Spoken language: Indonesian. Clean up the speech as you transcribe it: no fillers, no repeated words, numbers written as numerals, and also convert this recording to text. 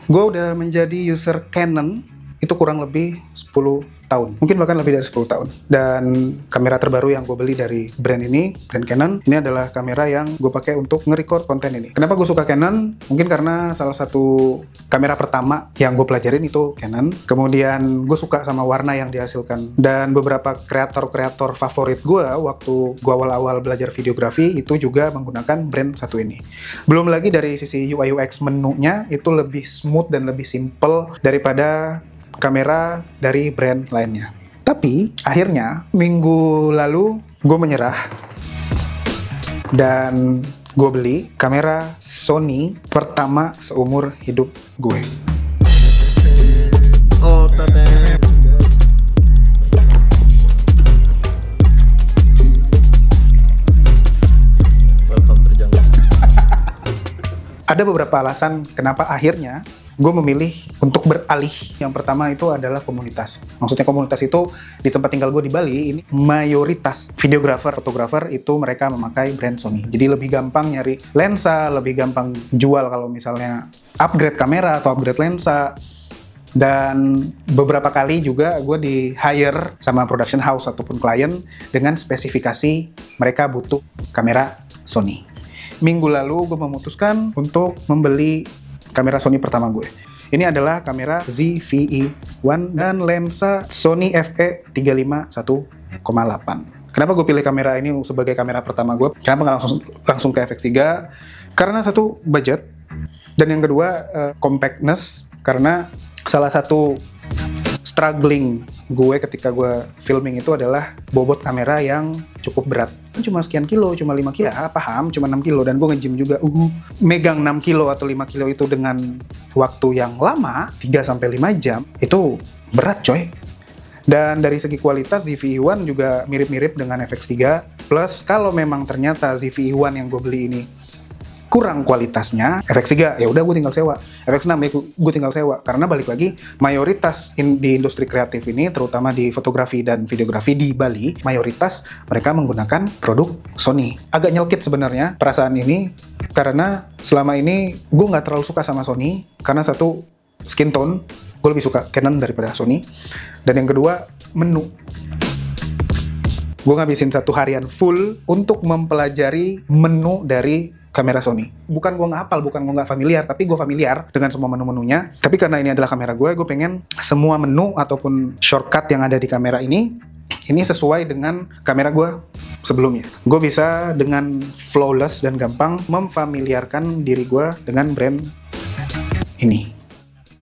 Gue udah menjadi user Canon itu kurang lebih 10 tahun. Mungkin bahkan lebih dari 10 tahun. Dan kamera terbaru yang gue beli dari brand ini, brand Canon, ini adalah kamera yang gue pakai untuk nge-record konten ini. Kenapa gue suka Canon? Mungkin karena salah satu kamera pertama yang gue pelajarin itu Canon. Kemudian gue suka sama warna yang dihasilkan. Dan beberapa kreator-kreator favorit gue waktu gue awal-awal belajar videografi itu juga menggunakan brand satu ini. Belum lagi dari sisi UI UX menunya itu lebih smooth dan lebih simple daripada kamera dari brand lainnya. Tapi akhirnya minggu lalu gue menyerah dan gue beli kamera Sony pertama seumur hidup gue. Oh, tadang. Welcome berjanggut. Ada beberapa alasan kenapa akhirnya gue memilih untuk beralih. Yang pertama itu adalah komunitas. Maksudnya komunitas itu di tempat tinggal gue di Bali, ini mayoritas videografer, fotografer itu mereka memakai brand Sony. Jadi lebih gampang nyari lensa, lebih gampang jual kalau misalnya upgrade kamera atau upgrade lensa. Dan beberapa kali juga gue di hire sama production house ataupun klien dengan spesifikasi mereka butuh kamera Sony. Minggu lalu gue memutuskan untuk membeli kamera Sony pertama gue. Ini adalah kamera ZV-E1 dan lensa Sony FE35 1,8. Kenapa gue pilih kamera ini sebagai kamera pertama gue? Kenapa nggak langsung ke FX3? Karena satu, budget. Dan yang kedua, compactness. Karena salah satu struggling gue ketika gue filming itu adalah bobot kamera yang cukup berat. Cuma sekian kilo, cuma 5 kilo, ya paham, cuma 6 kilo. Dan gue nge-gym juga, megang 6 kilo atau 5 kilo itu dengan waktu yang lama, 3-5 jam, itu berat coy. Dan dari segi kualitas, ZV-E1 juga mirip-mirip dengan FX3. Plus, kalau memang ternyata ZV-E1 yang gue beli ini kurang kualitasnya, FX3 ya udah gue tinggal sewa, FX6 ya gue tinggal sewa. Karena balik lagi, mayoritas di industri kreatif ini, terutama di fotografi dan videografi di Bali, mayoritas mereka menggunakan produk Sony. Agak nyelkit sebenarnya perasaan ini, karena selama ini gue nggak terlalu suka sama Sony, karena satu, skin tone, gue lebih suka Canon daripada Sony. Dan yang kedua, menu. Gue ngabisin satu harian full untuk mempelajari menu dari kamera Sony. Bukan gue nggak hafal, bukan gue nggak familiar, tapi gue familiar dengan semua menu-menunya. Tapi karena ini adalah kamera gue pengen semua menu ataupun shortcut yang ada di kamera ini sesuai dengan kamera gue sebelumnya. Gue bisa dengan flawless dan gampang memfamiliarkan diri gue dengan brand ini.